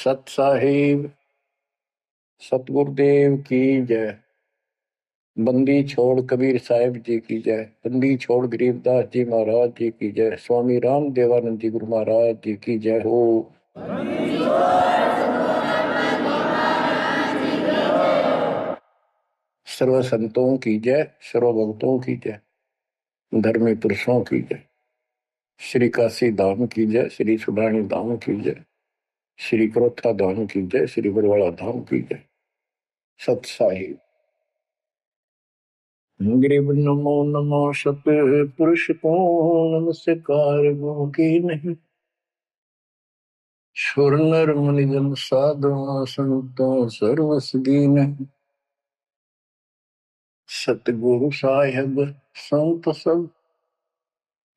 सत साहिब सतगुरुदेव की जय। बंदी छोड़ कबीर साहिब जी की जय। बंदी छोड़ गरीबदास जी महाराज जी की जय। स्वामी राम देवानंद जी गुरु महाराज जी की जय हो। सर्व संतों की जय, सर्व भक्तों की जय, धर्मी पुरुषों की जय। श्री काशी धाम की जय, श्री सुडानी धाम की जय, श्री क्रोथा धाम की जय, श्री बरवाड़ा धाम की जय। सत साहिब गरीब नमो नमो सत पुरुष को नमस्कार गो की नहीं। सुर नर मुनि जन साधु संतों सर्वस दीन। सतगुरु साहिब संत सब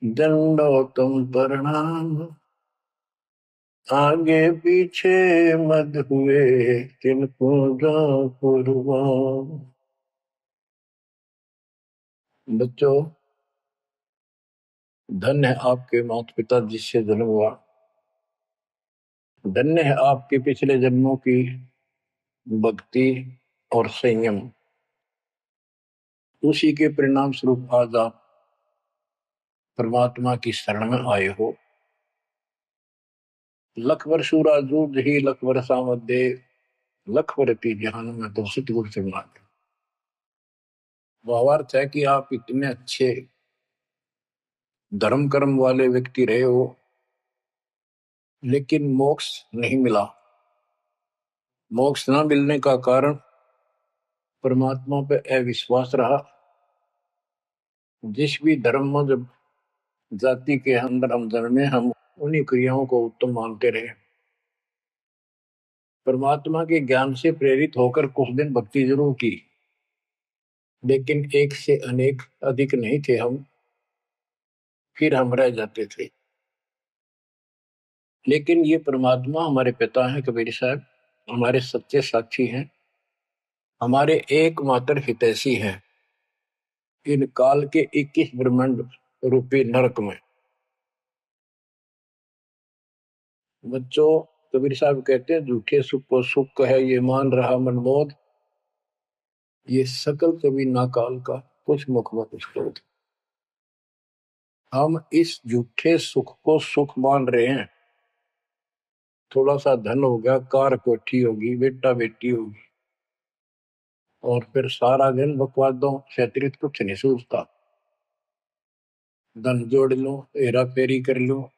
दंडोतम प्रणाम। आगे पीछे मत हुए तिनको जा कुर्बान। बच्चों, धन्य है आपके माता पिता जिससे जन्म हुआ। धन्य है आपके पिछले जन्मों की भक्ति और संयम। उसी के परिणाम स्वरूप आज आप परमात्मा की शरण में आए हो। लख वर्षूरा जूझ ही लख वर्षा मध्य लख वर्ती जहान में तो सतगुरु से मांगे। भावार्थ है कि आप इतने अच्छे धर्म कर्म वाले व्यक्ति रहे हो, लेकिन मोक्ष नहीं मिला। मोक्ष न मिलने का कारण परमात्मा पे अविश्वास रहा। जिस भी धर्म में जब जाति के अंदर हम जन्मे, हम उन्हीं क्रियाओं को उत्तम मानते रहे। परमात्मा के ज्ञान से प्रेरित होकर कुछ दिन भक्ति जरूर की, लेकिन एक से अनेक अधिक नहीं थे हम, फिर हम रह जाते थे। लेकिन ये परमात्मा हमारे पिता हैं कबीर साहब, हमारे सच्चे साक्षी हैं, हमारे एकमात्र हितैषी हैं इन काल के 21 ब्रह्मांड रूपी नरक में। बच्चों, कबीर साहब कहते हैं झूठे सुख को सुख है ये मान रहा मनमोद, ये सकल कभी ना काल का कुछ मुख में कुछ क्रोध। हम इस झूठे सुख को सुख मान रहे हैं। थोड़ा सा धन हो गया, कार कोठी होगी, बेटा बेटी होगी, और फिर सारा दिन बकवादों से अतिरिक्त कुछ नहीं सोचता। धन जोड़ लो, हेरा फेरी कर लो,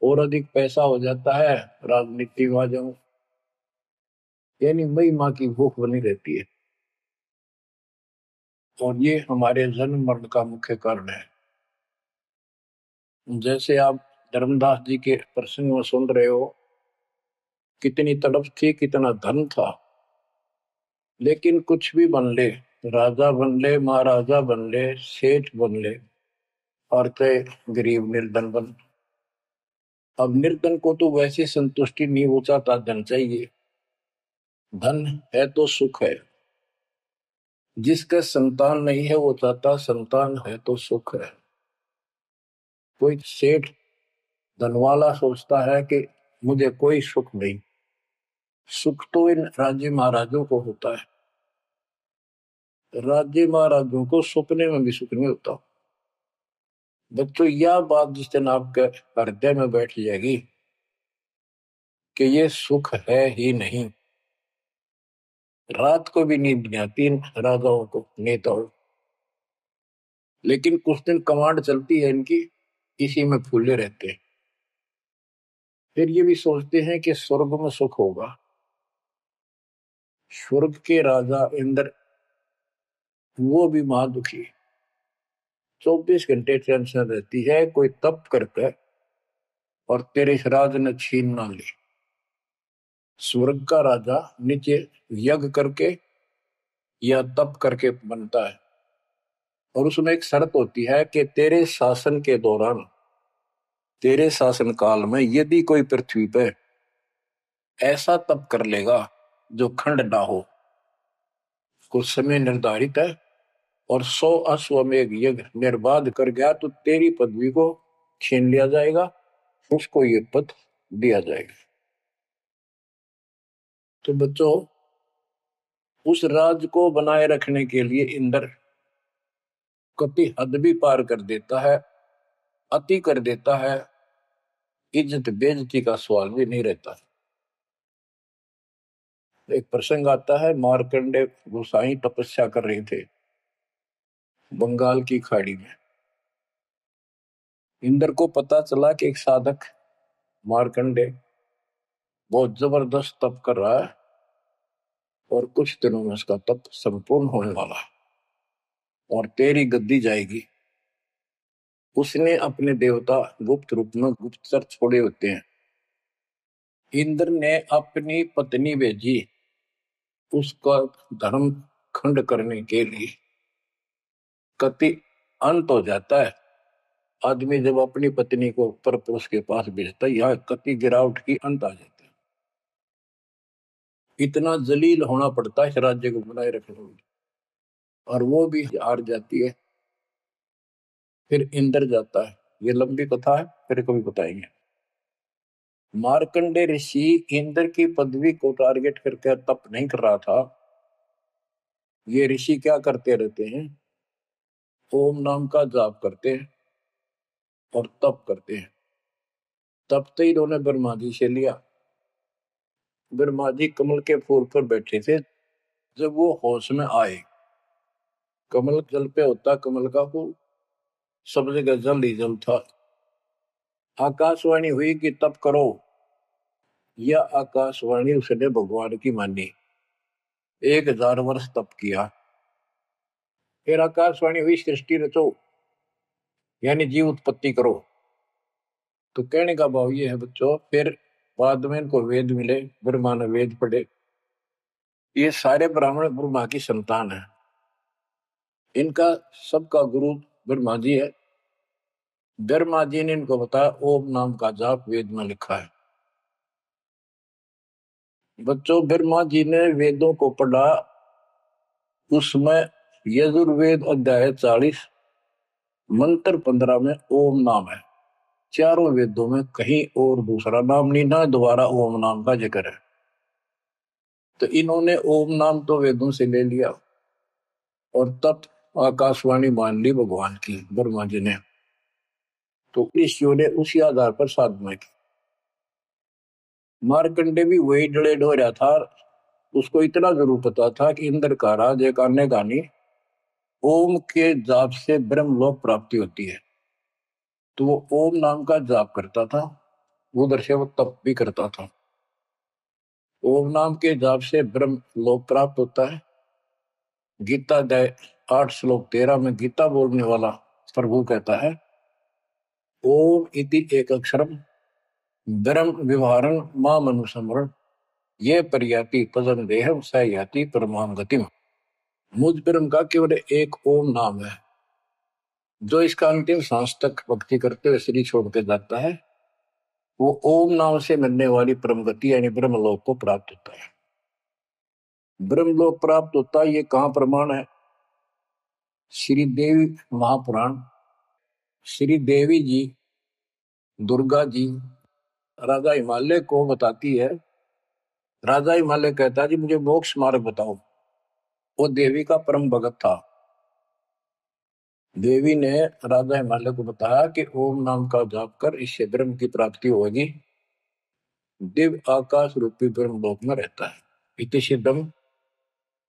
और अधिक पैसा हो जाता है, राजनीति में आ जाओ, यानी मई माँ की भूख बनी रहती है। और ये हमारे जन्म मरण का मुख्य कारण है। जैसे आप धर्मदास जी के प्रसंग में सुन रहे हो, कितनी तड़प थी, कितना धन था, लेकिन कुछ भी बन ले, राजा बन ले, महाराजा बन ले, सेठ बन ले, और कहे गरीब निर्धन बन। अब निर्धन को तो वैसे संतुष्टि नहीं हो चाहता, धन चाहिए। धन है तो सुख है। जिसका संतान नहीं है वो चाहता संतान है तो सुख है। कोई सेठ धनवाला सोचता है कि मुझे कोई सुख नहीं। सुख तो इन राज्य महाराजों को होता है। राज्य महाराजों को सपने में भी सुख नहीं होता। बच्चों, यह बात जिस दिन आपके हृदय में बैठ जाएगी कि ये सुख है ही नहीं, रात को भी नींद नहीं आती इन राजाओं को, नेताओं। लेकिन कुछ दिन कमांड चलती है इनकी, इसी में फूले रहते हैं। फिर ये भी सोचते हैं कि स्वर्ग में सुख होगा। स्वर्ग के राजा इंद्र, वो भी महादुखी, 24 घंटे टेंशन रहती है, कोई तप करके और तेरे इस राज ने छीन ना ले। स्वर्ग का राजा नीचे यज्ञ करके या तप करके बनता है, और उसमें एक शर्त होती है कि तेरे शासन के दौरान, तेरे शासन काल में यदि कोई पृथ्वी पे ऐसा तप कर लेगा जो खंड ना हो, कुछ समय निर्धारित है, और 100 अश्वमेध यज्ञ निर्बाध कर गया तो तेरी पदवी को छीन लिया जाएगा, उसको ये पद दिया जाएगा। तो बच्चों, उस राज को बनाए रखने के लिए इंद्र कभी हद भी पार कर देता है, अति कर देता है, इज्जत बेइज्जती का सवाल भी नहीं रहता। एक प्रसंग आता है, मार्कंडे गोसाई तपस्या कर रहे थे बंगाल की खाड़ी में। इंद्र को पता चला कि एक साधक मार्कंडे बहुत जबरदस्त तप कर रहा है और कुछ दिनों में उसका तप संपूर्ण होने वाला है और तेरी गद्दी जाएगी। उसने अपने देवता गुप्त रूप में गुप्तचर छोड़े होते हैं। इंद्र ने अपनी पत्नी भेजी उसका धर्म खंड करने के लिए। कति अंत हो जाता है आदमी जब अपनी पत्नी को परपुरुष के पास भेजता है, यह कति गिरावट की अंत आ जाता है। इतना जलील होना पड़ता है इस राज्य को बनाए रखने में, और वो भी हार जाती है। फिर इंद्र जाता है। ये लंबी कथा है, फिर कभी बताएंगे। मार्कंडे ऋषि इंद्र की पदवी को टारगेट करके तप नहीं कर रहा था। ये ऋषि क्या करते रहते हैं, ओम नाम का जाप करते हैं और तप करते हैं। तब तो इन्होंने ब्रह्मा जी से लिया। ब्रह्मा जी कमल के फूल पर बैठे थे। जब वो होश में आए, कमल जल पे होता कमल का फूल, सब जगह जल ही जल था। आकाशवाणी हुई कि तप करो। यह आकाशवाणी उसने भगवान की मानी। 1000 वर्ष तप किया। फिर आकाशवाणी हुई सृष्टि रचो, यानी जीव उत्पत्ति करो। तो कहने का भाव ये है बच्चों, फिर बाद में इनको वेद मिले, ब्रह्मा ने वेद पढ़े। ये सारे ब्राह्मण ब्रह्मा की संतान है। इनका सबका गुरु ब्रह्मा जी है। ब्रह्मा जी ने इनको बताया ओम नाम का जाप वेद में लिखा है। बच्चों, ब्रह्मा जी ने वेदों को पढ़ा। उसमें यजुर्वेद अध्याय 40 मंत्र 15 में ओम नाम है। चारों वेदों में कहीं और दूसरा नाम नहीं, ना दोबारा ओम नाम का जिक्र है। तो इन्होंने ओम नाम तो वेदों से ले लिया और तब आकाशवाणी मान ली भगवान की ब्रह्मा जी ने। तो ऋषियों ने उसी आधार पर साधना की। मार्कंडे भी वही डले हो रहा था। उसको इतना जरूर पता था कि इंद्र का राज एक अन्य गानी ओम के जाप से ब्रह्मलोक प्राप्ति होती है। तो वो ओम नाम का जाप करता था, उधर से वो तप भी करता था। ओम नाम के जाप से ब्रह्म लोक प्राप्त होता है। गीता अध्याय 8 श्लोक 13 में गीता बोलने वाला प्रभु कहता है, ओम इति एक अक्षरम ब्रह्म विवहारं माम अनुसमरण ये पर्याति पदम देहम स याति परमाम गतिम। मुझ ब्रह्म का केवल एक ओम नाम है। जो इसका अंतिम सांस तक भक्ति करते हुए शरीर छोड़ के जाता है, वो ओम नाम से मिलने वाली परम गति यानी ब्रह्मलोक को प्राप्त होता है। ब्रह्मलोक प्राप्त होता है, ये कहां प्रमाण है? श्री देवी महापुराण। श्री देवी जी दुर्गा जी राजा हिमालय को बताती है। राजा हिमालय कहता है जी मुझे मोक्ष मार्ग बताओ। वो देवी का परम भगत था। देवी ने राजा हिमालय को बताया कि ओम नाम का जाप कर इससे ब्रह्म की प्राप्ति होगी। दिव्य आकाश रूपी ब्रह्म लोक में रहता है। इति सिद्धम,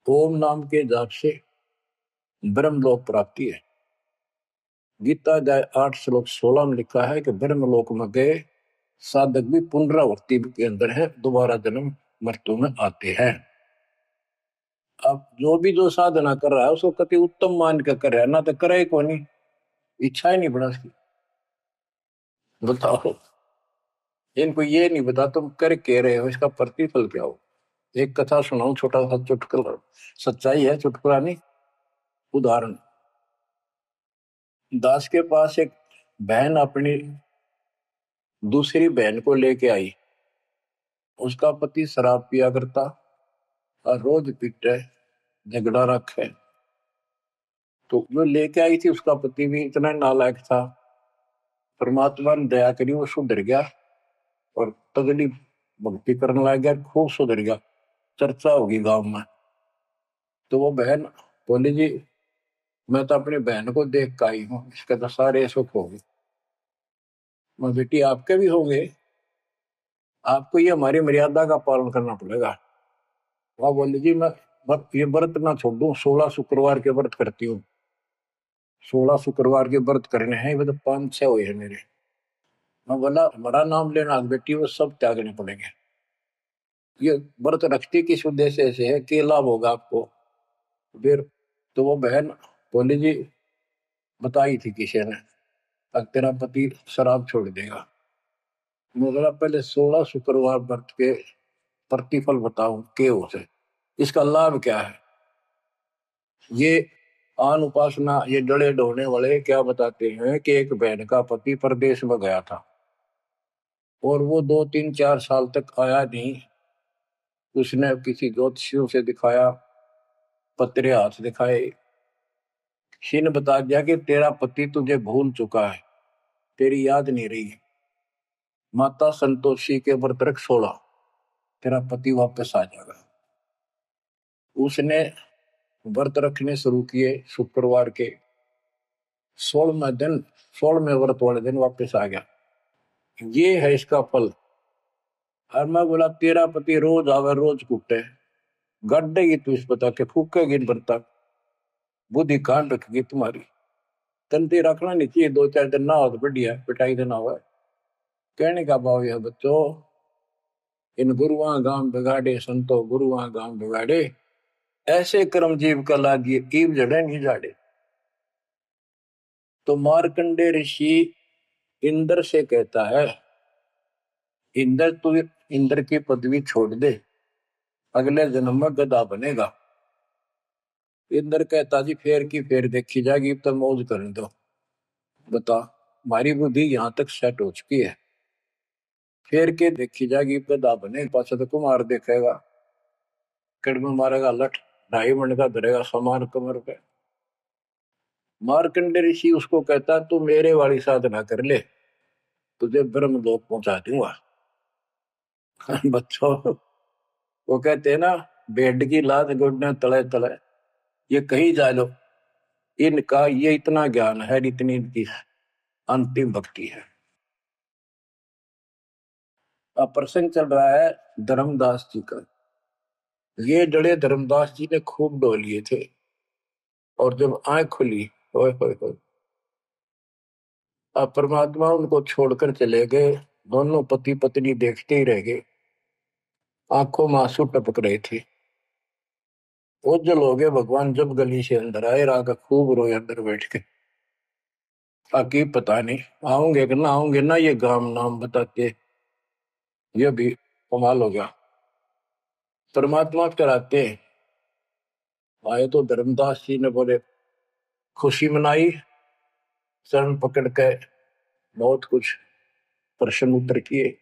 ओम नाम के जाप से ब्रह्म लोक प्राप्ति है। गीता अध्याय 8 श्लोक 16 में लिखा है कि ब्रह्म लोक में गए साधक भी पुनरावृत्ति के अंदर है, दोबारा जन्म मृत्यु में आते हैं। अब जो साधना कर रहा है उसको कति उत्तम मान के कर रहा है, ना तो करे को नहीं, इच्छा ही नहीं बना उसकी। बताओ, इनको ये नहीं बता तुम कर के रहे हो, इसका प्रतिफल क्या हो। एक कथा सुनाऊं, छोटा सा चुटकुला, सच्चाई है, चुटकुला नहीं, उदाहरण। दास के पास एक बहन अपनी दूसरी बहन को लेके आई। उसका पति शराब पिया करता और रोज पीटे, झगड़ा रखे। तो जो लेके आई थी उसका पति भी इतना नालायक था। परमात्मा ने दया करी, वो सुधर गया और तगड़ी भक्ति करने लग गया, खूब सुधर गया। चर्चा होगी गांव में। तो वो बहन बोली जी मैं तो अपनी बहन को देख कर आई हूँ, इसके तो सारे सुख हो गए। मैं बेटी आपके भी होंगे, आपको ये हमारी मर्यादा का पालन करना पड़ेगा। वह बोली जी मैं ये व्रत ना छोड़ दूं, 16 शुक्रवार के व्रत करती हूँ। 16 शुक्रवार के व्रत करने हैं, वो तो 5-6 हुए हैं मेरे। मैं बोला हमारा नाम लेना बेटी वो सब त्यागने पड़ेंगे। ये व्रत रखती किस उद्देश्य से है, कि लाभ होगा आपको। फिर तो वो बहन बोली जी बताई थी किसी ने, अब तेरा पति शराब छोड़ देगा। मैं बोला पहले 16 शुक्रवार व्रत के प्रतिफल बताऊं के उसे, इसका लाभ क्या है। ये आन उपासना ये डड़े ढोने वाले क्या बताते हैं कि एक बहन का पति परदेश में गया था और वो 2-3-4 साल तक आया नहीं। उसने किसी ज्योतिषियों से दिखाया, पत्रे हाथ दिखाए, किसी ने बता दिया कि तेरा पति तुझे भूल चुका है, तेरी याद नहीं रही। माता संतोषी के व्रत रख 16, तेरा पति वापस आ जाएगा। उसने व्रत रखने शुरू किए शुक्रवार के 16वें दिन, 16वें व्रत वाले दिन वापस आ गया। ये है इसका फल। और मैं बोला तेरा पति रोज आवे रोज कूटे, गड्ढेगी तू इस बता के फूकेगी इन बर्ता, बुद्धि कान रखेगी तुम्हारी। तंती रखना नहीं चाहिए, 2-4 दिन ना हो तो बढ़िया, पिटाई देना हुआ। कहने का भाव यह बच्चों, इन गुरुआ गांव बिगाड़े संतो गुरुआ गांव बिगाड़े, ऐसे कर्म जीव का लागिए कीव जड़े नहीं जाड़े। तो मार्कंडे ऋषि इंद्र से कहता है, इंद्र तू इंद्र की पदवी छोड़ दे, अगले जन्म में गधा बनेगा। इंद्र कहता जी फेर की फेर देखी जाएगी, तो मौज करने दो। बता हमारी बुद्धि यहां तक सेट हो चुकी है, फेर के देखी जाएगी, गधा बने पाछा तो कुमार देखेगा, कड़म मारेगा लठ, 2.5 मन का धरेगा समान कमर पे। मार्कंडे ऋषि उसको कहता तू मेरे वाली साधना कर ले, तुझे ब्रह्म लोक पहुंचा दूंगा। बच्चों वो कहते हैं ना, बेड की लात घुटने तले तले, ये कहीं जा लो, इनका ये इतना ज्ञान है, इतनी इनकी अंतिम भक्ति है। अब प्रसंग चल रहा है धर्मदास जी का। ये जड़े धर्मदास जी ने खूब डो लिए थे, और जब आंख खुली, ओए होए होए, अब परमात्मा उनको छोड़कर चले गए। दोनों पति पत्नी देखते ही रह गए, आंखों में आंसू टपक रहे थे। ओझल हो गए भगवान जब गली से अंदर आए, रागा खूब रोए अंदर बैठ के। ताकि पता नहीं आऊंगे कि ना आऊंगे ना, ये गांव नाम बताते, ये भी कमाल हो गया। परमात्मा कराते आए तो धर्मदास जी ने बोले खुशी मनाई, शरण पकड़ के बहुत कुछ प्रश्न उत्तर किए।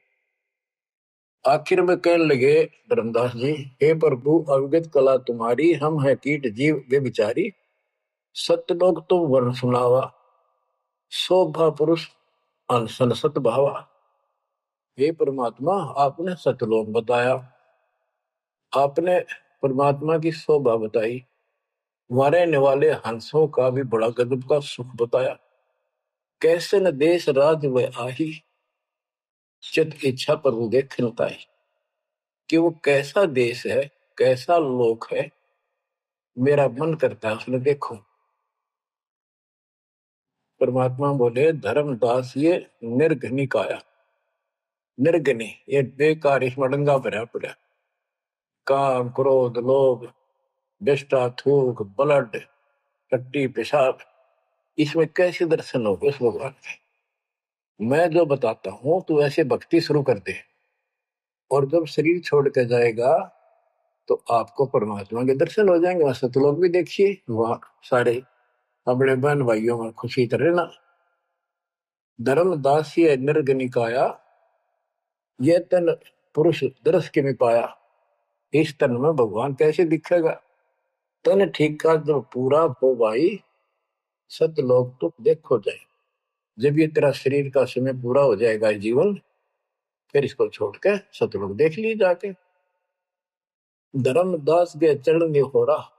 आखिर में कहने लगे धर्मदास जी, हे प्रभु अवगत कला तुम्हारी, हम है कीट जीव वे बिचारी, सत्य लोग तुम वर्ण सुनावा, शोभा पुरुष अनसन सत भावा। हे परमात्मा आपने सतलोक बताया, आपने परमात्मा की शोभा बताई, रहने वाले हंसों का भी बड़ा गजब का सुख बताया। कैसे न देश राज व आही, चित इच्छा प्रभु देखन ताई। कि वो कैसा देश है, कैसा लोक है, मेरा मन करता है उसने देखो। परमात्मा बोले धर्मदास ये निर्घनी काया, निर्घनी ये बेकार, इसमें डंगा भरा पड़ा, काम क्रोध लोभ विष्टा थूक ब्लड टट्टी पेशाब, इसमें कैसे दर्शन हो उस भगवान के। मैं जो बताता हूं तू ऐसे भक्ति शुरू कर दे, और जब शरीर छोड़ के जाएगा तो आपको परमात्मा के दर्शन हो जाएंगे। सतलोक भी देखिए, वहां सारे अपने बहन भाइयों में खुशी करे ना। धर्मदास ये निर्गनिकाया, ये तन पुरुष दर्श के में पाया, इस तन में भगवान कैसे दिखेगा। तन ठीक का जब पूरा हो भाई, सतलोक तो देखो जाए। जब ये तेरा शरीर का समय पूरा हो जाएगा जीवन, फिर इसको छोड़ के सतलोक देख ली जाके। धर्मदास के चरण में हो रहा,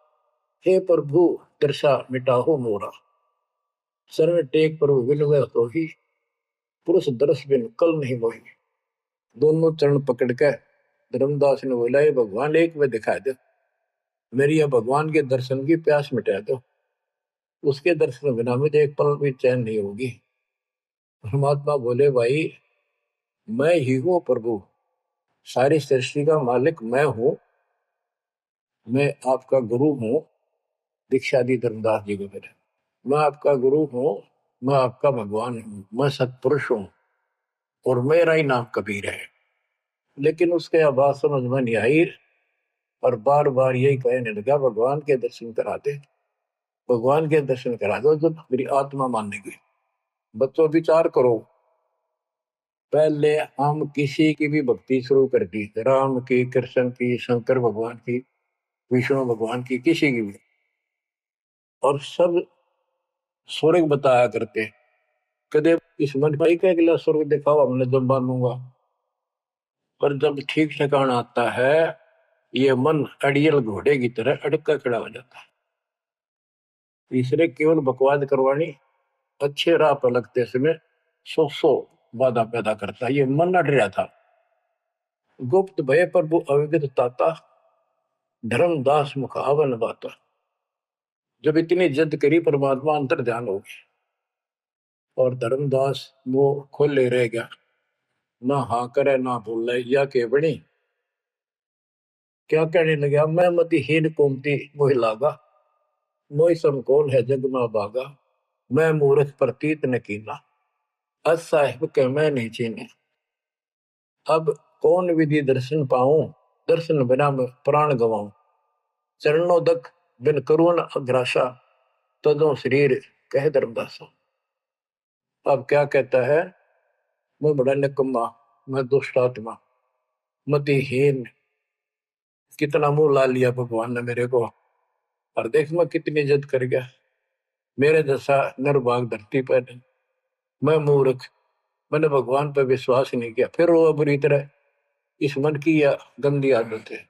हे प्रभु दर्शा मिटाहो मोरा। शरण टेक प्रभु विनय तो ही, पुरुष दर्श बिन कल नहीं मोही। दोनों चरण पकड़ के धर्मदास ने बोला, ये भगवान एक में दिखा दो, मेरी यह भगवान के दर्शन की प्यास मिटा दो, उसके दर्शन बिना मुझे एक पल भी चैन नहीं होगी। परमात्मा बोले, भाई मैं ही हूं प्रभु, सारी सृष्टि का मालिक मैं हूं, मैं आपका गुरु हूं। दीक्षा दी धर्मदास जी को मेरे, मैं आपका गुरु हूं, मैं आपका भगवान हूं, मैं सत्पुरुष हूं और मेरा ही नाम कबीर है। लेकिन उसके आवाज समझ में नहीं आई और बार बार यही कहने लगा, भगवान के दर्शन करा दे, भगवान के दर्शन करा दो, जब मेरी आत्मा मानेगी। बच्चों विचार करो, पहले हम किसी की भी भक्ति शुरू कर दी, राम की, कृष्ण की, शंकर भगवान की, विष्णु भगवान की, किसी की भी, और सब स्वर्ग बताया करते। कदे इस मन भाई का अगला स्वर्ग दिखाओ, हमने जब मानूंगा। पर जब ठीक ठिकाना आता है, ये मन अड़ियल घोड़े की तरह अड़का खड़ा हो जाता है। तीसरे केवल बकवाद करवानी, अच्छे राह पर लगते समय सौ बाधा पैदा करता है। ये मन अड़ रहा था। गुप्त भय प्रभु अविगत ताता, धर्मदास मुख आवन बाता। जब इतनी जिद करी, परमात्मा अंतर ध्यान हो गया और धर्मदास वो खोले रह गया, ना हाँ करे ना बोले, या के बनी क्या कहने लगा, मैं मति हीन कोमती मोहि लागा, मोहि सम कौन है जग में बागा, मैं मूर्ख प्रतीत न कीना, अस साहिब के मैं नहीं चीने। अब कौन विधि दर्शन पाऊं, दर्शन बिना मैं प्राण गवाऊं। चरणों दक बिन करुण अग्रासा, तदों शरीर कह धर्मदासा। अब क्या कहता है, मैं बड़ा निकम्मा, मैं दुष्ट आत्मा, मतिहीन, कितना मुंह ला लिया भगवान ने मेरे को, और देख मैं कितनी इज्जत कर गया, मेरे जैसा निर्भाग धरती पर नहीं। मैं मूर्ख, मैंने भगवान पर विश्वास नहीं किया, फिर वो बुरी तरह। इस मन की यह गंदी आदत है।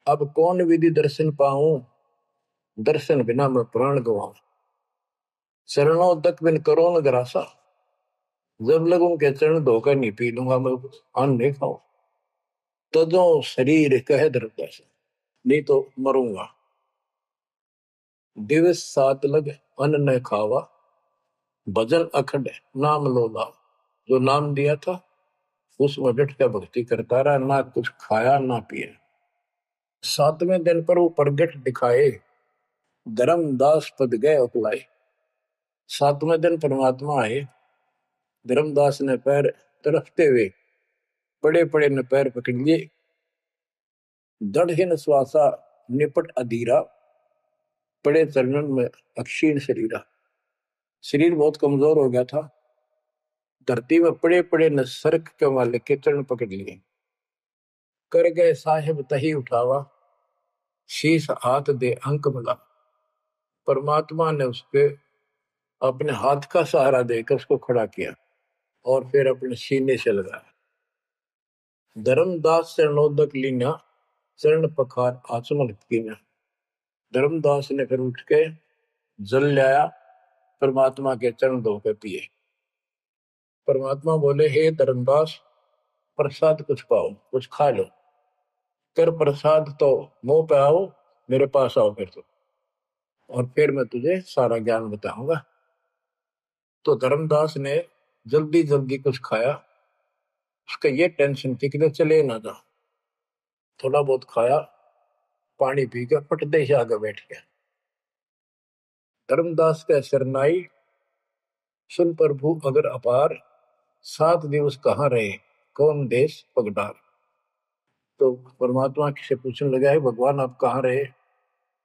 अब कौन विधि दर्शन पाऊं, दर्शन बिना मैं प्राण गवाऊं। चरणों तक बिन करो न ग्रासा, जब लगूं के चरण धोकर नहीं पी लूंगा मैं, अन्न नहीं खाऊं। तजो शरीर कह धर्मदास, नहीं तो मरूंगा। दिवस सात लग अन्न न खावा, भजन अखंड नाम लोला। जो नाम दिया था उसमें डट कर भक्ति करता रहा, ना कुछ खाया ना पिया। सातवें दिन पर वो प्रगट दिखाए, धर्मदास पद गए उकलाए। सातवें दिन परमात्मा आए, धर्मदास ने पैर तरफते हुए पड़े पड़े ने पैर पकड़ लिए। दृढ़ श्वासा निपट अधीरा, पड़े चरणन में अक्षीण शरीरा। शरीर बहुत कमजोर हो गया था। धरती में पड़े पड़े न सरक के वाले के चरण पकड़ लिए। कर गए साहिब तही उठावा, शीश हाथ दे अंक मिला। परमात्मा ने उसके अपने हाथ का सहारा देकर उसको खड़ा किया और फिर अपने सीने से लगाया। धर्मदास चरणोदक लीना, चरण पखार आचमन कीना। धर्मदास ने फिर उठ के जल लाया, परमात्मा के चरण धो के पिए। परमात्मा बोले, हे धर्मदास, प्रसाद कुछ पाओ, कुछ खा लो। कर प्रसाद तो मुंह पे आओ, मेरे पास आओ फिर तो, और फिर मैं तुझे सारा ज्ञान बताऊंगा। तो धर्मदास ने जल्दी जल्दी कुछ खाया। उसका ये टेंशन थी कि चले ना जा। थोड़ा बहुत खाया, पानी पी के पटदे से आगे बैठ गया। धर्मदास का शरनाई, सुन प्रभु अगर अपार, 7 दिवस कहाँ रहे, कौन देश पगडार। तो परमात्मा से पूछने लगा, है भगवान आप कहाँ रहे,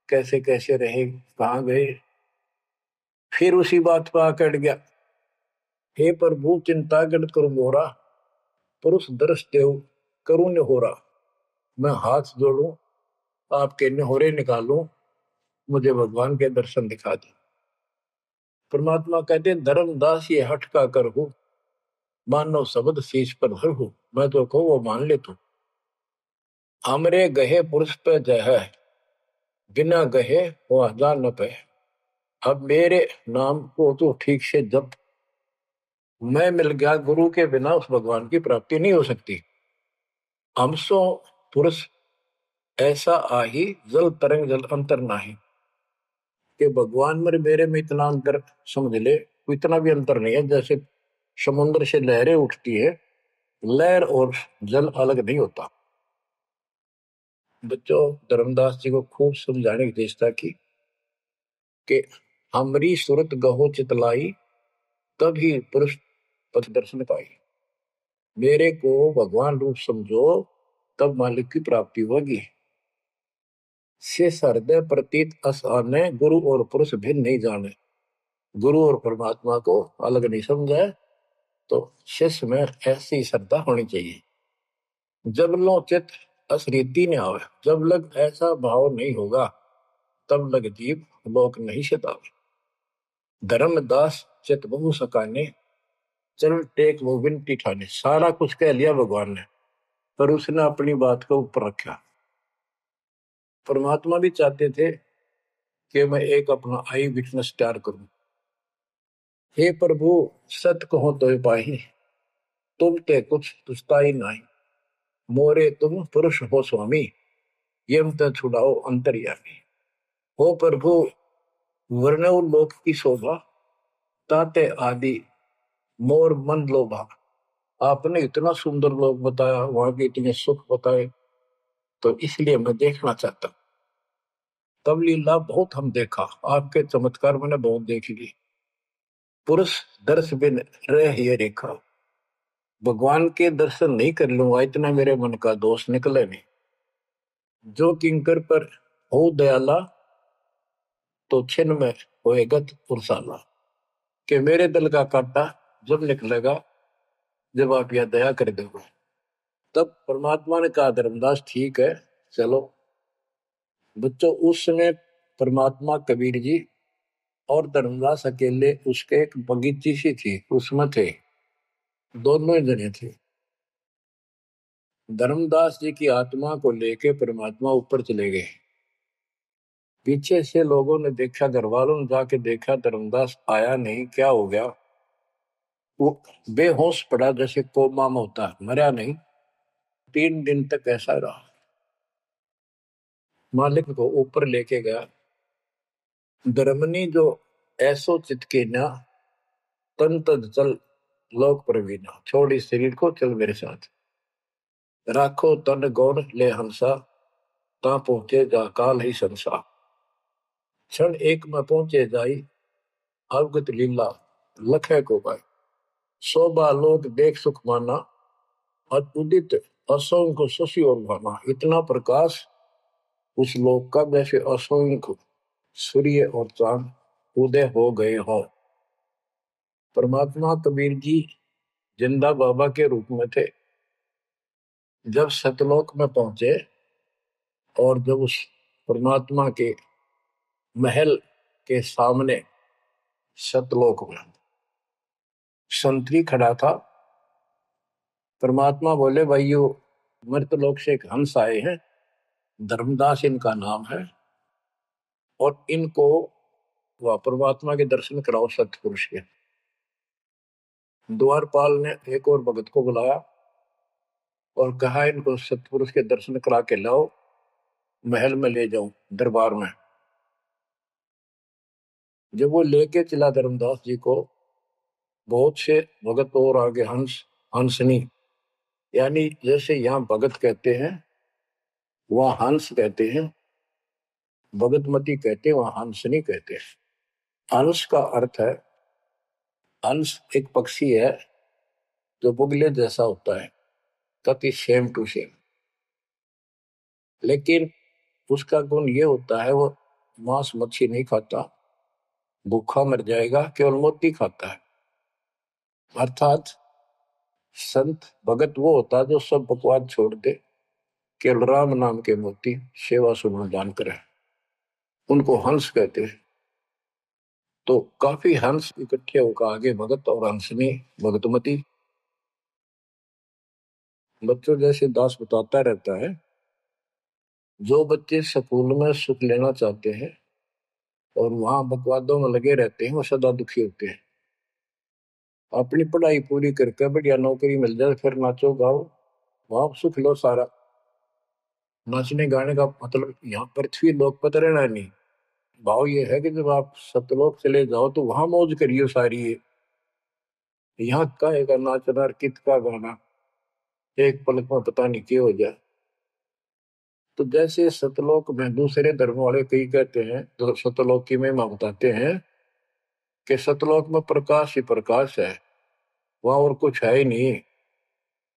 कैसे कैसे रहे, कहाँ गए। फिर उसी बात पर आकर गया, हे प्रभु चिंता गढ़ करो मोरा, पुरुष दर्श देव करूं होरा। मैं हाथ जोड़ू, आपके नहोरे निकालूं, मुझे भगवान के दर्शन दिखा दे। परमात्मा कहते हैं, धर्मदास ये हट का कर हो, मानो शब्द शीश पर धर हो। मैं तो कहूँ वो मान ले तू, हमरे गहे पुरुष पे जय है, बिना गहे वो हजार न पे। अब मेरे नाम को तो ठीक से जब मैं मिल गया, गुरु के बिना उस भगवान की प्राप्ति नहीं हो सकती। हमसो पुरुष ऐसा आही, जल तरंग जल अंतर नाही। कि भगवान मेरे में इतना अंतर समझ ले, इतना भी अंतर नहीं है। जैसे समुद्र से लहरें उठती है, लहर और जल अलग नहीं होता। बच्चों, धर्मदास जी को खूब समझाने की चेष्टा की कि हमरी सूरत गहो चितलाई, तभी पुरुष पथ दर्शन पाई। मेरे को भगवान रूप समझो, तब मालिक की प्राप्ति होगी। से हृदय प्रतीत असाने, गुरु और पुरुष भिन्न नहीं जाने। गुरु और परमात्मा को अलग नहीं समझा, तो शिष्य में ऐसी श्रद्धा होनी चाहिए। जब लो चित असरीति ने आवे, जब लग ऐसा भाव नहीं होगा, तब लग जीव लोक नहीं सतावे। धर्मदास चित बहु सकाने, चल टेक वो विनती ठाने। सारा कुछ कह लिया भगवान ने, पर उसने अपनी बात को ऊपर रखा। परमात्मा भी चाहते थे कि मैं एक अपना आई विटनेस तैयार करूं। हे प्रभु, सत कहो तो पाही, तुम ते कुछ तुस्ताई नहीं। मोरे तुम पुरुष हो स्वामी, यम ते छुड़ाओ अंतर्यामी। हो प्रभु, वर्णव लोक की शोभा, ताते आदि मोर मन लोभा। आपने इतना सुंदर लोक बताया, वहां के इतने सुख बताए, तो इसलिए मैं देखना चाहता हूं। तब लीला बहुत हम देखा, आपके चमत्कार मैंने बहुत देख ली। पुरुष दर्श बिन रह ये रेखा, भगवान के दर्शन नहीं कर लूंगा, इतना मेरे मन का दोष निकले नहीं। जो किंकर पर हो दयाला, तो छिन में होएगा पुरसाला। कि मेरे दिल का कांटा जब निकलेगा, जब आप यह दया कर दोगे। तब परमात्मा ने कहा, धर्मदास ठीक है, चलो। बच्चों, उस समय परमात्मा कबीर जी और धर्मदास अकेले उसके एक बगीची सी थी, उसमें थे। दोनों ही जने थे। धर्मदास जी की आत्मा को लेके परमात्मा ऊपर चले गए। पीछे से लोगों ने देखा, घर वालों ने जाके देखा, धर्मदास आया नहीं, क्या हो गया। वो बेहोश पड़ा, जैसे कोमा में होता है, मरा नहीं। 3 दिन तक ऐसा रहा। मालिक को ऊपर लेके गया। धर्मनी जो ऐसो चितके ना, तन तद चल लोक प्रवीणा। छोड़ इस शरीर को, चल मेरे साथ। राखो तन गौर ले हंसा, ता पहुंचे जा काल ही संसा। क्षण एक में पहुंचे जाई, अवगत लीला लखे को पाए। शोभा लोक देख सुख माना, और उदित असंख्य शशि और भाना। इतना प्रकाश उस लोक का, जैसे असंख्य सूर्य और चांद उदय हो गए हो। परमात्मा कबीर जी जिंदा बाबा के रूप में थे। जब सतलोक में पहुंचे, और जब उस परमात्मा के महल के सामने सतलोक में संतरी खड़ा था, परमात्मा बोले, भाइयों, मृतलोक से एक हंस आए हैं, धर्मदास इनका नाम है, और इनको वह परमात्मा के दर्शन कराओ सतपुरुष के। द्वारपाल ने एक और भगत को बुलाया और कहा, इनको सतपुरुष के दर्शन करा के लाओ, महल में ले जाओ, दरबार में। जब वो लेके चला धर्मदास जी को, बहुत से भगत और आगे हंस हंसनी, यानी जैसे यहाँ भगत कहते हैं, वहां हंस कहते हैं। भगतमती कहते हैं, वहां हंसनी कहते हैं। हंस का अर्थ है, हंस एक पक्षी है जो बुगले जैसा होता है, कति सेम टू सेम। लेकिन उसका गुण ये होता है, वो मांस मच्छी नहीं खाता, भूखा मर जाएगा, केवल मोती खाता है। अर्थात संत भगत वो होता है जो सब बकवाद छोड़ दे, केवल राम नाम के मोती सेवा सुमन दान करे, उनको हंस कहते हैं। तो काफी हंस इकट्ठे होकर आगे भगत और हंसनी भगतमती। बच्चों, जैसे दास बताता रहता है जो बच्चे स्कूल में सुख लेना चाहते हैं और वहां बकवादों में लगे रहते हैं वो सदा दुखी होते हैं। अपनी पढ़ाई पूरी करके बढ़िया नौकरी मिल जाए फिर नाचो गाओ, वहां सुख लो सारा। नाचने गाने का मतलब यहाँ पृथ्वी लोक पर रहना नहीं। भाव ये है कि जब आप सतलोक चले जाओ तो वहां मौज करियो सारी है। यहाँ काहे का नाचना और कित का गाना, एक पलक में पता नहीं क्या हो जाए। तो जैसे सतलोक में दूसरे धर्म वाले कई कहते हैं, जो सतलोक की महिमा बताते हैं कि सतलोक में प्रकाश ही प्रकाश है, वहां और कुछ है ही नहीं।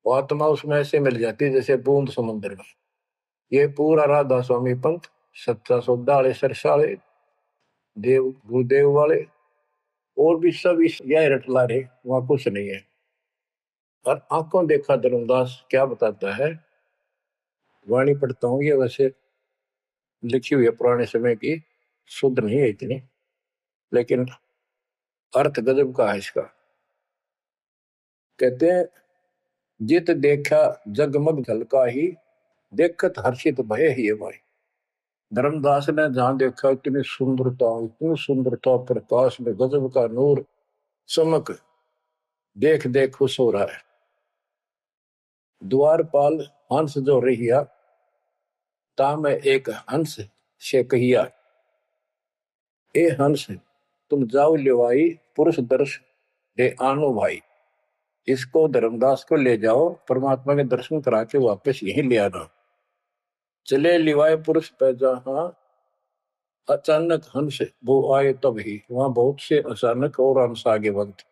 वो आत्मा उसमें ऐसे मिल जाती है जैसे बूंद समुद्र में। ये पूरा राधा स्वामी पंथ, सच्चा सौदा वाले, सरसाले, देव गुरुदेव वाले और भी सब इस यह रटला रहे, वहां कुछ नहीं है। और आंखों देखा धर्मदास क्या बताता है, वाणी पढ़ता हूँ, ये वैसे लिखी हुई है पुराने समय की, शुद्ध नहीं है इतनी, लेकिन अर्थ गजब का है इसका। कहते हैं, जित देखा जगमग झलका ही, देखत हर्षित भय ही है भाई। धर्मदास ने जहां देखा इतनी सुंदरता प्रकाश में गजब का नूर चमक, देख देख खुश हो रहा है। द्वारपाल हंस जो रहिया, ता में एक हंस से कहिया, ए हंस तुम जाओ लिवाई, पुरुष दर्श दे आनो भाई। इसको धर्मदास को ले जाओ, परमात्मा के दर्शन करा के वापस यहीं ले आना। चले लिवाए पुरुष पे जहां, अचानक हंस वो आए तब ही। वहां बहुत से अचानक और हंस आगे वक्त,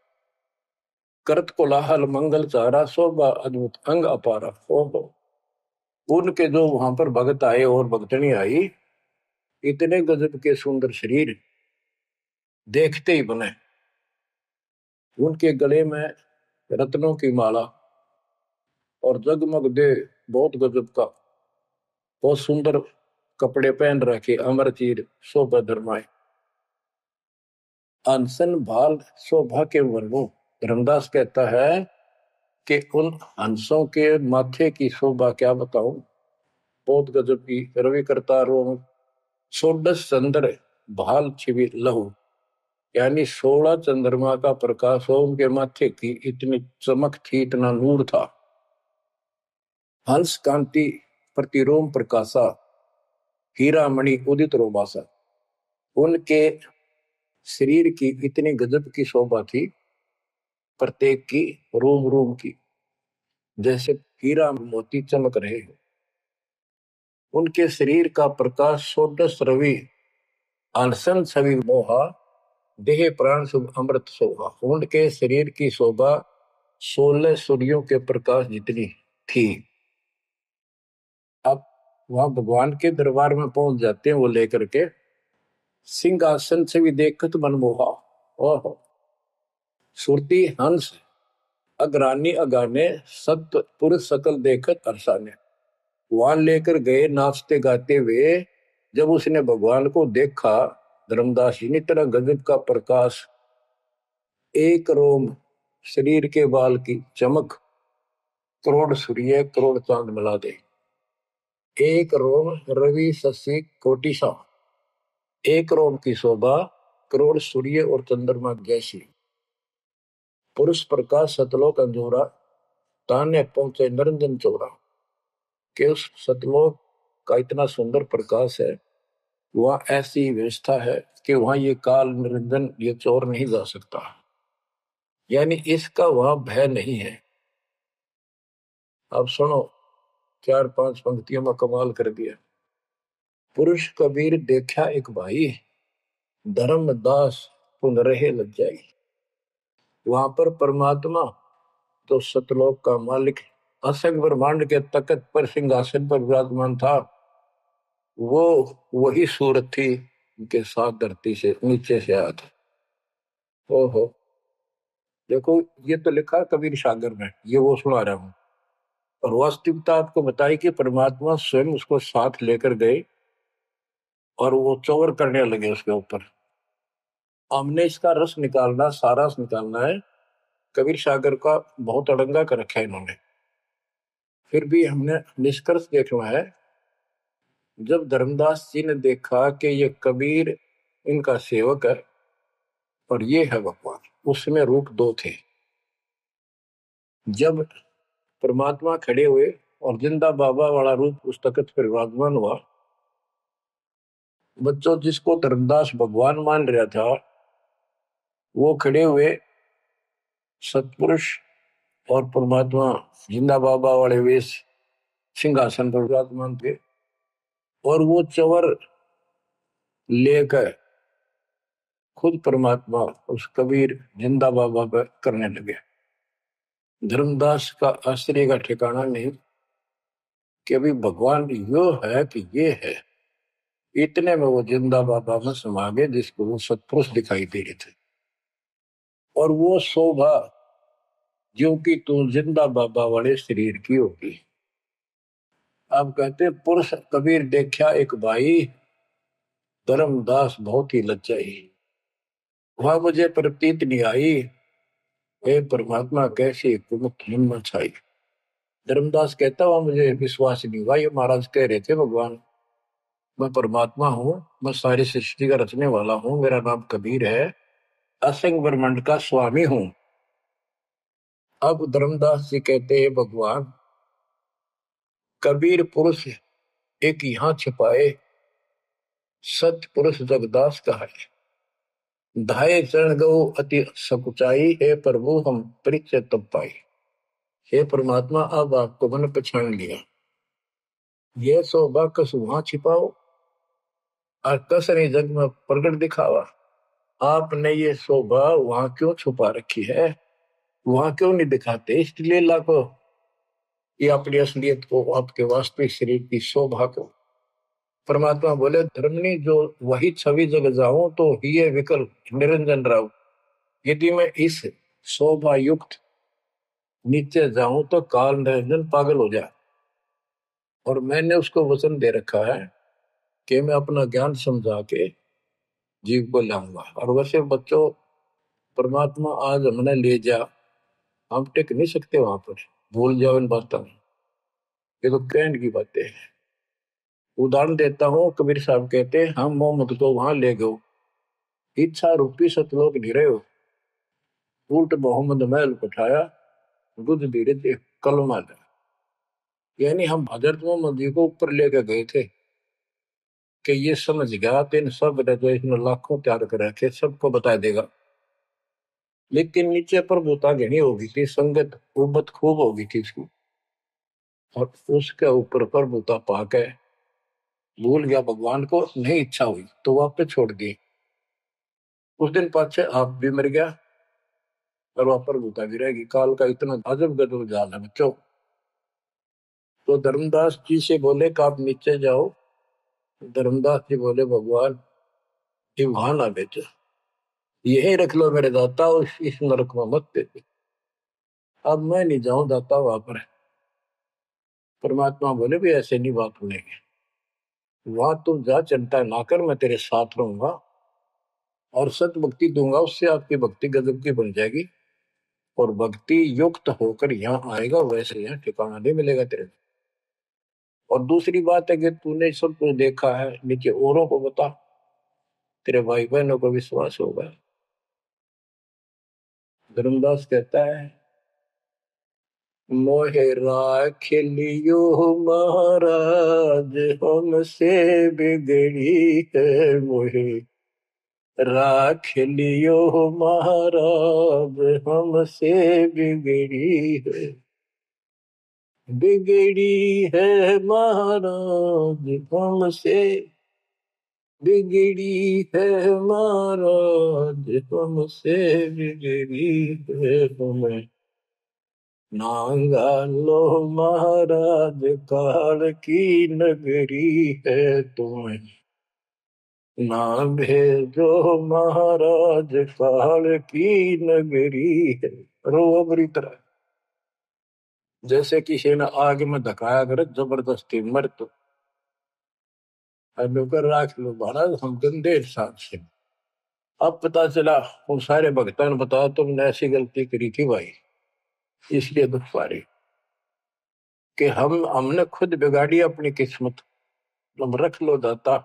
करत कोलाहल मंगल चारा, शोभा अद्भुत अंग अपारा। ओहो, उनके जो वहां पर भगत आए और भगतनी आई, इतने गजब के सुंदर शरीर देखते ही बने। उनके गले में रत्नों की माला और जगमग दे, बहुत गजब का, बहुत सुंदर कपड़े पहन रखे, अमर चीर शोभा धर्माए। अनसन भाल शोभा के वर्णो, धर्मदास कहता है कि उन हंसों के माथे की शोभा क्या बताऊं, बहुत गजब की। रवि करता रो षोडश चंद्र भाल छिवि लहू, यानी 16 चंद्रमा का प्रकाश हो उनके माथे की, इतनी चमक थी, इतना नूर था। हंस कांति प्रतिरोम प्रकाशा, हीरा मणि उदित रोमासा। उनके शरीर की इतनी गजब की शोभा थी, प्रत्येक की रोम रोम की जैसे हीरा मोती चमक रहे हो। उनके शरीर का प्रकाश षोडश रवि, अनसन छवि मोहा, देह प्राण शुभ अमृत शोभा। उनके शरीर की शोभा 16 सूर्यों के प्रकाश जितनी थी। अब वहां भगवान के दरबार में पहुंच जाते हैं वो लेकर के, सिंहासन से भी देखत मनमोहा। ओहो, सुरती हंस अग्रानी अगाने, सत्य पुरुष सकल देखत अरसाने। वहां लेकर गए नाचते गाते हुए, जब उसने भगवान को देखा, धर्मदास जी ने, तरह गजब का प्रकाश, एक रोम शरीर के बाल की चमक, करोड़ सूर्य करोड़ चांद मिला दे। एक रोम रवि शशि कोटि सा, एक रोम की शोभा करोड़ सूर्य और चंद्रमा जैसी। पुरुष प्रकाश सतलोक अंजोरा, ताने पहुंचे निरंजन चोरा। के उस सतलोक का इतना सुंदर प्रकाश है, वहां ऐसी व्यवस्था है कि वहां ये काल निरंजन, ये चोर नहीं जा सकता, यानी इसका वहां भय नहीं है। अब सुनो, 4-5 पंक्तियों में कमाल कर दिया। पुरुष कबीर देखा एक भाई, धर्मदास पुन रहे लज्जाई। वहां पर परमात्मा, तो सतलोक का मालिक, असंग ब्रह्मांड के तकत पर सिंहासन पर विराजमान था, वो वही सूरत थी उनके साथ धरती से नीचे से आया था। ओहो, देखो ये तो लिखा कबीर सागर में, ये वो सुना रहा हूं। और वास्तविकता आपको बताई कि परमात्मा स्वयं उसको साथ लेकर गए और वो चौर करने लगे उसके ऊपर। हमने इसका रस निकालना, सारा रस निकालना है। कबीर सागर का बहुत अड़ंगा कर रखा है इन्होंने, फिर भी हमने निष्कर्ष देखना है। जब धर्मदास जी ने देखा कि ये कबीर इनका सेवक है और ये है भगवान, उसमें रूप दो थे। जब परमात्मा खड़े हुए और जिंदा बाबा वाला रूप उस तख्त पर विराजमान हुआ, बच्चों जिसको धर्मदास भगवान मान रहा था वो खड़े हुए सतपुरुष और परमात्मा जिंदा बाबा वाले वेश सिंहासन पर विराजमान थे, और वो चवर लेकर खुद परमात्मा उस कबीर जिंदा बाबा पर करने लगे। धर्मदास का आश्चर्य का ठिकाना नहीं कि अभी भगवान यो है कि ये है। इतने में वो जिंदा बाबा में समा गए जिसको वो सतपुरुष दिखाई दे रहे थे, और वो शोभा जो कि तू जिंदा बाबा वाले शरीर की होगी। अब कहते पुरुष कबीर देखा एक भाई, धर्मदास बहुत ही लज्जाई, वह मुझे प्रतीत नहीं आई, हे परमात्मा कैसी कुमुख हिम्मत छाई। धर्मदास कहता हुआ मुझे विश्वास नहीं हुआ, ये महाराज कह रहे थे भगवान मैं परमात्मा हूँ, मैं सारी सृष्टि का रचने वाला हूँ, मेरा नाम कबीर है, असंग ब्रह्मांड का स्वामी हूँ। अब धर्मदास जी कहते हैं भगवान कबीर पुरुष एक यहाँ छिपाए, सत पुरुष जगदास का है, धाये चरण गो अति सकुचाई, हे प्रभु हम परिचय तब पाई। हे परमात्मा अब आपको मैंने पहचान लिया, ये शोभा कस वहां छिपाओ और कस नहीं जग में प्रकट दिखावा। आपने ये शोभा वहां क्यों छुपा रखी है, वहां क्यों नहीं दिखाते, इसलिए लाखों ये अपनी असलियत को, आपके वास्तविक शरीर की शोभा को। परमात्मा बोले धर्मनी जो वही छवि जग जाऊं तो ही विकल्प निरंजन राव, यदि मैं इस शोभा युक्त नीचे जाऊं तो काल निरंजन पागल हो जाए। और मैंने उसको वचन दे रखा है कि मैं अपना ज्ञान समझा के जीव को लाऊंगा। और वैसे बच्चों परमात्मा आज हमने ले जा, हम टिक नहीं सकते वहां पर, भूल जाओ इन बातों, ये तो कहने की बातें हैं। उदाहरण देता हूँ, कबीर साहब कहते हैं हम मोहम्मद को वहां ले गए, इच्छा रूपी सतलोक गिरे हो, उल्ट मोहम्मद महल उठाया, बुद्ध धीरे थे कलमा था। यानी हम हजरत मोहम्मद जी को ऊपर लेके गए थे कि ये समझ गया तो इन सब जो इसने लाखों त्याग कर रखे सबको बता देगा। लेकिन नीचे प्रभुता घनी हो गई थी, संगत उबत खूब हो गई थी इसकी, और उसके ऊपर प्रभुता पाके भूल गया भगवान को, नहीं इच्छा हुई तो वापस छोड़ दी। उस दिन पाछे आप भी मर गया और वहां प्रभुता भी रहेगी। काल का इतना अजब गजब जाल है बच्चों। तो धर्मदास जी से बोले कि आप नीचे जाओ, धर्मदास जी बोले भगवान ये वहां ना बेचो, यही रख लो मेरे दाता, और इस नरक में मत दे। अब मैं नहीं जाऊं दाता वहां पर। परमात्मा बोले भी ऐसे नहीं बात सुनेगी, वहां तुम जा चिंता ना कर, मैं तेरे साथ रहूंगा और सत भक्ति दूंगा, उससे आपकी भक्ति गजब की बन जाएगी और भक्ति युक्त होकर यहाँ आएगा, वैसे यहाँ ठिकाना नहीं मिलेगा तेरे। और दूसरी बात है कि तूने सब कुछ देखा है, नीचे औरों को बता, तेरे भाई बहनों को विश्वास होगा। धर्मदास कहता है मोहे राख लियो महाराज हमसे बिगड़ी है, मोहे राख लियो महाराज हमसे बिगड़ी है, बिगड़ी है महाराज हमसे, बिगड़ी है महाराज हमसे, बिगड़ी है हमें नांगा लो महाराज, काल की नगरी है तुम्हें ना भेजो महाराज, काल की नगरी है। रो बुरी तरह, जैसे किसी ने आग में धकाया करे जबरदस्ती मर तो राख लो महाराज, हम गंदे इंसान से। अब पता चला वो सारे भक्तों ने बताया तुमने ऐसी गलती करी थी भाई, इसलिए दुख पा रही कि हमने खुद बिगाड़ी अपनी किस्मत। तुम रख लो दाता,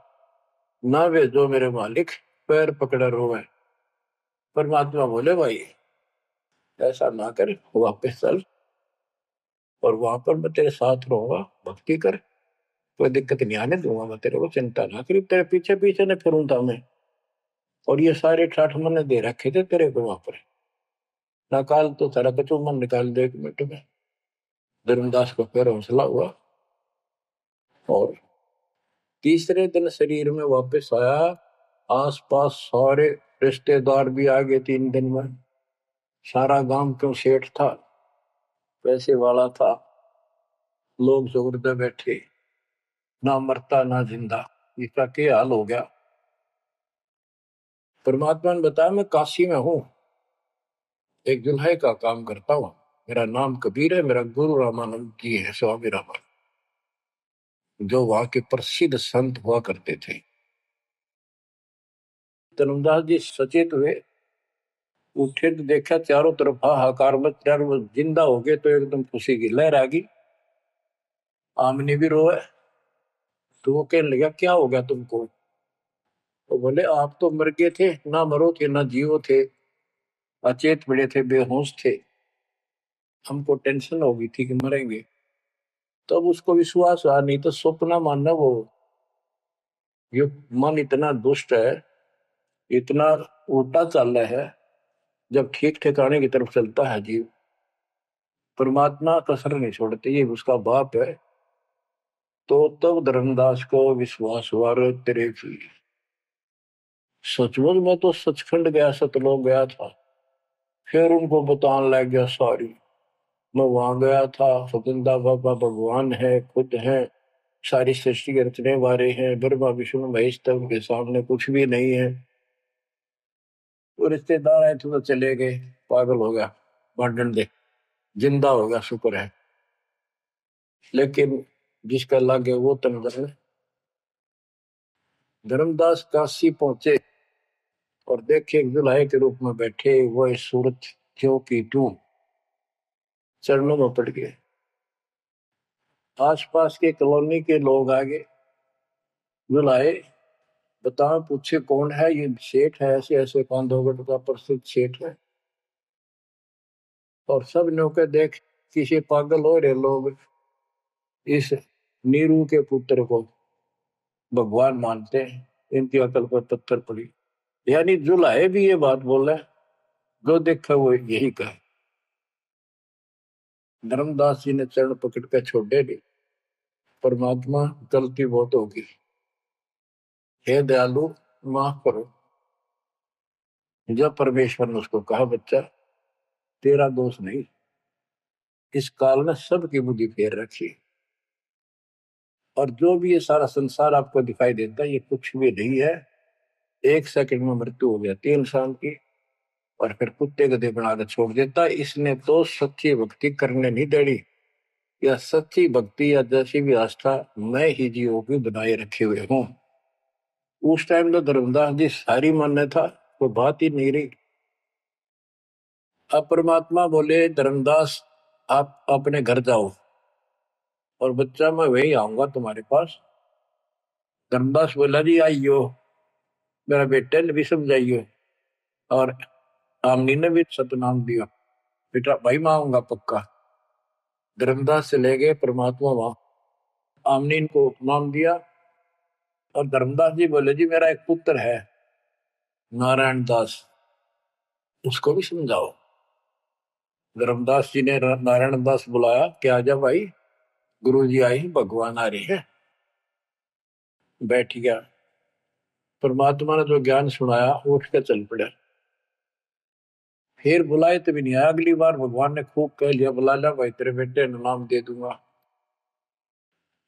ना भेजो मेरे मालिक, पैर पकड़े रोवे। परमात्मा बोले भाई ऐसा ना कर, वापस चल और वहां पर मैं तेरे साथ रहूंगा, भक्ति कर, कोई दिक्कत नहीं आने दूंगा मैं तेरे को, चिंता ना करी, तेरे पीछे पीछे न फिरूं था मैं। और ये सारे ठाठ मैंने दे रखे थे तेरे को वहां पर, निकाल तो सारा कचू मन निकाल दे 1 मिनट में। धर्मदास को फिर हौसला हुआ और तीसरे दिन शरीर में वापस आया। आसपास सारे रिश्तेदार भी आ गए 3 दिन में। सारा गांव क्यों सेठ था, पैसे वाला था, लोग जोर बैठे, ना मरता ना जिंदा, इसका क्या हाल हो गया। परमात्मा ने बताया मैं काशी में हूं, एक जुल्हे का काम करता हूं, मेरा नाम कबीर है, मेरा गुरु रामानंद जी है, स्वामी रामानंद, जो वहां के प्रसिद्ध संत हुआ करते थे। धर्मदास जी सचेत हुए, उठे तो देखा चारों तरफ हाहाकार मच रहा, वो जिंदा हो गए तो एकदम खुशी की लहर आ गई। आमने भी रोए तो वो कहने लगा क्या हो गया तुमको। तो बोले आप तो मर गए थे, ना मरो थे ना जियो थे, अचेत पड़े थे, बेहोश थे, हमको टेंशन हो गई थी कि मरेंगे। तब उसको विश्वास हुआ, नहीं तो स्वप्न मानना वो, ये मन इतना दुष्ट है, इतना उल्टा चल रहा है, जब ठीक ठिकाने की तरफ चलता है जीव, परमात्मा कसर नहीं छोड़ते, ये उसका बाप है। तो तब धर्मदास को विश्वास हुआ, रे तेरे की सचमुच मैं तो सचखंड गया, सतलोक गया था। फिर उनको बताने लग गया सारी, मैं वहां गया था, फकिंदा बाबा भगवान है, खुद है, सारी सृष्टि के रचने वाले हैं, ब्रह्मा विष्णु महेश, तब उनके सामने कुछ भी नहीं है। वो रिश्तेदार आए थे तो चले गए, पागल हो गया, भांडन दे, जिंदा हो गया, शुक्र है। लेकिन जिसका लागे वो तन जाने। धर्मदास काशी पहुंचे और देखे एक दुल्हे के रूप में बैठे, वो इस सूरत क्यों की तू, चरणों में पड़ गए। आसपास के कॉलोनी के लोग आगे बुलाए, बताओ पूछे कौन है, ये सेठ है, ऐसे ऐसे कांधोगढ़ का प्रसिद्ध सेठ है। और सब नौके देख किसी पागल हो रहे लोग इस नीरू के पुत्र को भगवान मानते हैं, इनकी अकल पर पत्थर पड़ी। यानी जुलाहे भी ये बात बोल रहे हैं, जो देखा वो यही कहे। धर्मदास जी ने चरण पकड़ कर छोड़े नहीं, परमात्मा गलती बहुत होगी, हे दयालु माफ करो। जब परमेश्वर ने उसको कहा बच्चा तेरा दोष नहीं, इस काल ने सबकी बुद्धि फेर रखी, और जो भी ये सारा संसार आपको दिखाई देता है ये कुछ भी नहीं है। 1 सेकंड में मृत्यु हो जाती है इंसान की, और फिर कुत्ते गधे बनाकर छोड़ देता है। इसने तो सच्ची भक्ति करने नहीं देनी, या सच्ची भक्ति या जैसी भी आस्था मैं ही जीवों की बनाए रखे हुए हूँ। उस टाइम तो धर्मदास जी सारी मान्य था, वो बात ही नहीं रही। अब परमात्मा बोले धर्मदास आप अपने घर जाओ, और बच्चा मैं वही आऊंगा तुम्हारे पास। धर्मदास बोला जी आइयो, मेरा बेटे ने भी समझाइयो, और आमनी ने भी सतनाम दिया, बेटा भाई मैं आऊंगा पक्का। धर्मदास से ले गए परमात्मा वहां, आमनी को उपनाम दिया। और धर्मदास जी बोले जी मेरा एक पुत्र है नारायण दास, उसको भी समझाओ। धर्मदास जी ने नारायण दास बुलाया कि आजा भाई, गुरु जी आई, भगवान आ रहे हैं। बैठ गया, परमात्मा ने जो ज्ञान सुनाया उठ के चल पड़ा। फिर बुलाए तभी नहीं आया, अगली बार भगवान ने खूब कह लिया बुला लिया भाई, तेरे बेटे ने नाम दे दूंगा।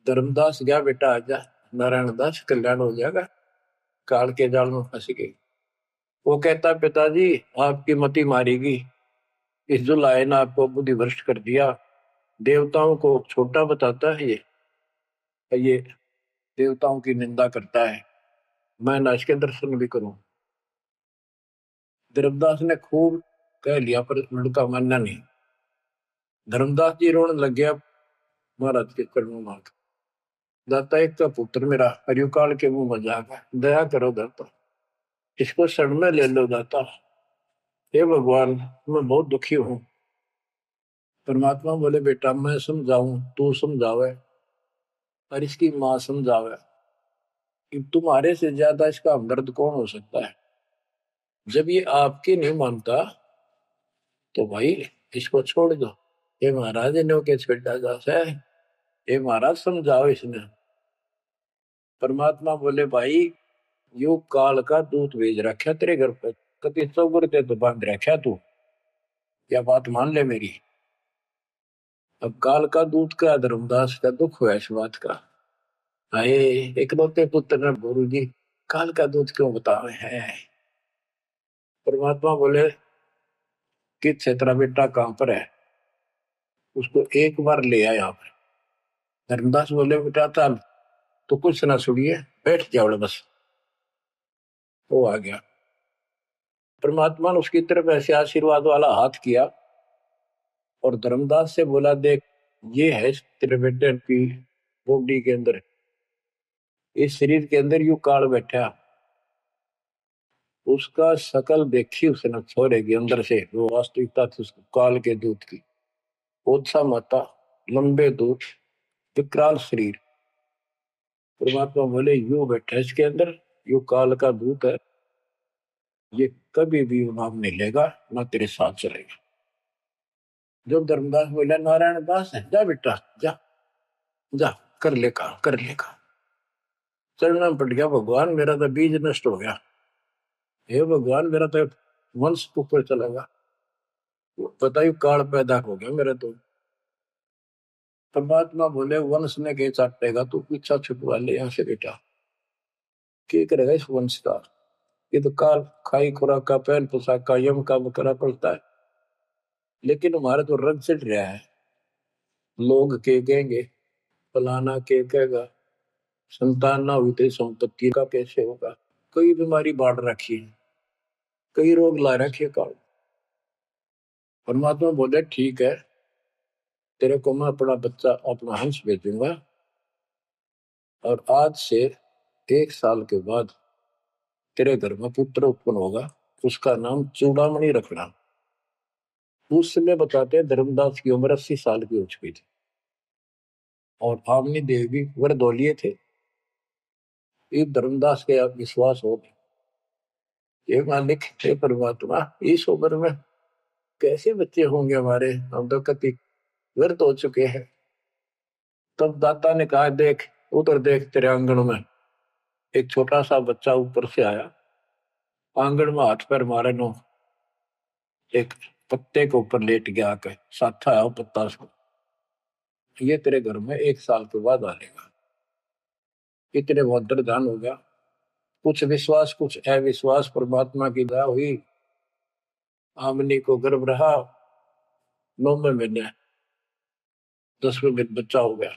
धर्मदास गया, बेटा आजा, नारायण दास कल्याण हो जाएगा, काल के जाल में फंस गई। वो कहता पिताजी आपकी मति मारेगी, इस जुलाए ने आपको बुद्धि भ्रष्ट कर दिया, देवताओं को छोटा बताता है ये देवताओं की निंदा करता है, मैं न इसके दर्शन भी करूं। धर्मदास ने खूब कह लिया पर लड़का मानना नहीं। धर्मदास जी रोने लग गया महाराज के चरणों में। दाता एक का पुत्र मेरा हरिकाल के मुंह में जागा, दया करो दाता, इसको शरण में ले लो दाता। हे भगवान, मैं बहुत दुखी हूं। परमात्मा बोले बेटा मैं समझाऊं तू समझावे और इसकी मां समझावे, कि तुम्हारे से ज्यादा इसका हमदर्द कौन हो सकता है। जब ये आपकी नहीं मानता तो भाई इसको छोड़ दो। ये महाराज ने के छेड़ा जा है, ये महाराज समझाओ इसने। परमात्मा बोले भाई यू काल का दूत भेज रखा तेरे घर पे, कति चौगर ते तो बांध रखा तू, या बात मान ले मेरी। अब काल का दूत का धर्मदास का दुख हुआ इस बात का। आए इकलौते पुत्र ने गुरु जी काल का दूत क्यों बतावे है। परमात्मा बोले कि क्षेत्रा बेटा कहां पर है, उसको एक बार ले आया यहाँ पर। धर्मदास बोले बेटा चल, तो कुछ ना सुनिए बैठ जाओ बस। वो आ गया। परमात्मा ने उसकी तरफ ऐसे आशीर्वाद वाला हाथ किया और धर्मदास से बोला देख ये है तेरे बेटे की बॉडी के अंदर, इस शरीर के अंदर यू काल बैठा। उसका शकल देखी उसने छोरे के अंदर से, वो वास्तविकता थी उसको काल के दूत की। ओछा माता, लंबे दूत, विकराल शरीर। परमात्मा बोले यू बैठा इसके अंदर, यू काल का दूत है, ये कभी भी नाम नहीं लेगा ना तेरे साथ चलेगा। जब धर्मदास बोला नारायण दास है, जा बेटा जा, जा कर ले काम कर ले काम। चरणों में पड़ गया, भगवान मेरा तो बीज नष्ट हो गया, हे भगवान मेरा तो वंश ऊपर चलेगा, बताइए काल पैदा हो गया मेरा तो। परमात्मा बोले वंश ने के चाटेगा, तू पीछा छुटवा ले यहाँ से बेटा। क्या करेगा इस वंश का, ये तो काल खाई खुराक का पहन पोशाक का यम का बकरा पड़ता है। लेकिन हमारा तो रंग चढ़ रहा है, लोग के कहेंगे, फलाना के कहेगा, संतान ना हुई तो संपत्ति का कैसे होगा। कई बीमारी बांट रखी है, कई रोग ला रखे काल। परमात्मा बोले ठीक है, तेरे को मैं अपना बच्चा अपना हंस भेजूंगा, और आज से 1 साल के बाद तेरे घर में पुत्र उत्पन्न होगा, उसका नाम चूड़ामणि रखना। उस समय बताते हैं धर्मदास की उम्र 80 साल की हो चुकी थी और आमनी देव भी वरदौलिये थे। ये धर्मदास के आप विश्वास हो, ये मालिक हे परमात्मा इस उम्र में कैसे बच्चे होंगे हमारे, हम तो कति व्यर्थ हो चुके हैं। तब दाता ने कहा देख उधर देख, तेरे आंगन में एक छोटा सा बच्चा ऊपर से आया, आंगन में हाथ पैर मारे नो, एक पत्ते के ऊपर लेट गया आकर, साथा है वो पत्ता से, ये तेरे घर में 1 साल के बाद आएगा। इतने बहुत दान हो गया। कुछ विश्वास कुछ अविश्वास, परमात्मा की दया हुई, आमनी को गर्भ रहा, 9वें महीने 10वें दिन बच्चा हो गया,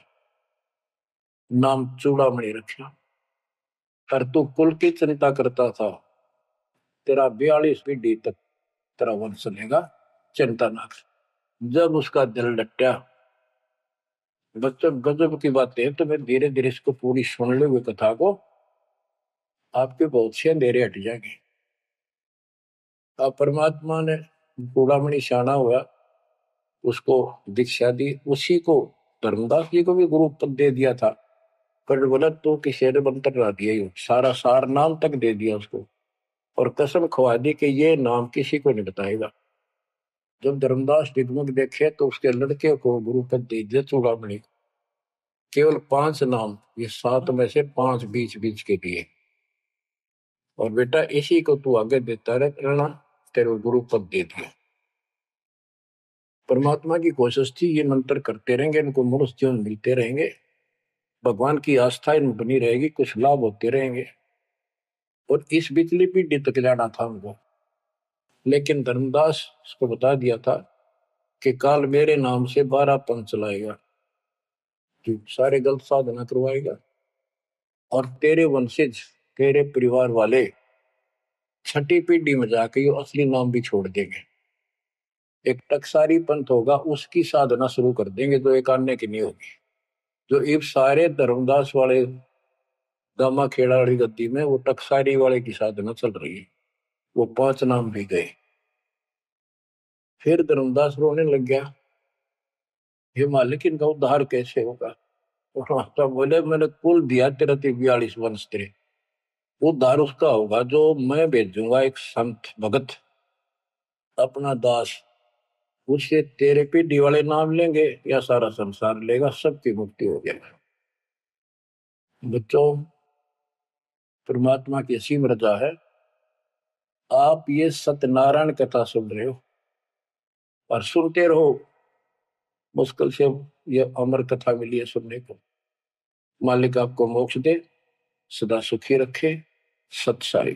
नाम चूड़ामणि रखा। पर तू कुल की चिंता करता था, तेरा 42 पीढ़ी तक तेरा वंश चलेगा, चिंता ना कर। जब उसका दिल डटा, बच्चों गजब की बातें, तो मैं धीरे धीरे इसको पूरी सुन ले हुए कथा को, आपके बहुत से अंधेरे हट जाएंगे। अब परमात्मा ने चूड़ामणि शाना हुआ, उसको दीक्षा दी, उसी को धर्मदास जी को भी गुरु पद दे दिया था। पर बोला तो किसी ने मंत्र ला दिया, सारा सार नाम तक दे दिया उसको, और कसम खवा दी कि ये नाम किसी को नहीं बताएगा। जब धर्मदास डिगमग देखे तो उसके लड़के को गुरु पद दे दिया चूड़ामणि, केवल 5 नाम, ये 7 में से 5 बीच बीच के दिए, और बेटा इसी को तू आगे देता रहना, तेरे गुरु पद दे दिया। परमात्मा की कोशिश थी ये मंत्र करते रहेंगे, इनको मनुष्य जीवन मिलते रहेंगे, भगवान की आस्था इनमें बनी रहेगी, कुछ लाभ होते रहेंगे, और इस बिचली पीढ़ी तक जाना था उनको। लेकिन धर्मदास उसको बता दिया था कि काल मेरे नाम से 12 पंथ चलाएगा, जो सारे गलत साधना करवाएगा, और तेरे वंशज तेरे परिवार वाले 6ठी पीढ़ी में जाके ये असली नाम भी छोड़ देंगे। एक टकसारी पंथ होगा, उसकी साधना शुरू कर देंगे, तो एक आने की नहीं होगी। जो इब सारे धर्मदास वाले दामा खेड़ा वाली गद्दी में वो टकसारी वाले की साधना चल रही है। वो 5 नाम भी गए। फिर धर्मदास रोने लग गया, हे मालिक इनका उद्धार कैसे होगा। और माता बोले मैंने कुल दिया तेरा 42 वंश तेरे, उद्धार उसका होगा जो मैं भेजूंगा एक संत भगत अपना दास, उससे तेरे पीढ़ी वाले नाम लेंगे या सारा संसार लेगा, सबकी मुक्ति हो जाएगी। बच्चों, परमात्मा की असीम रजा है, आप ये सत्यनारायण कथा सुन रहे हो और सुनते रहो। मुश्किल से ये अमर कथा मिली है सुनने को। मालिक आपको मोक्ष दे, सदा सुखी रखे। सत साई।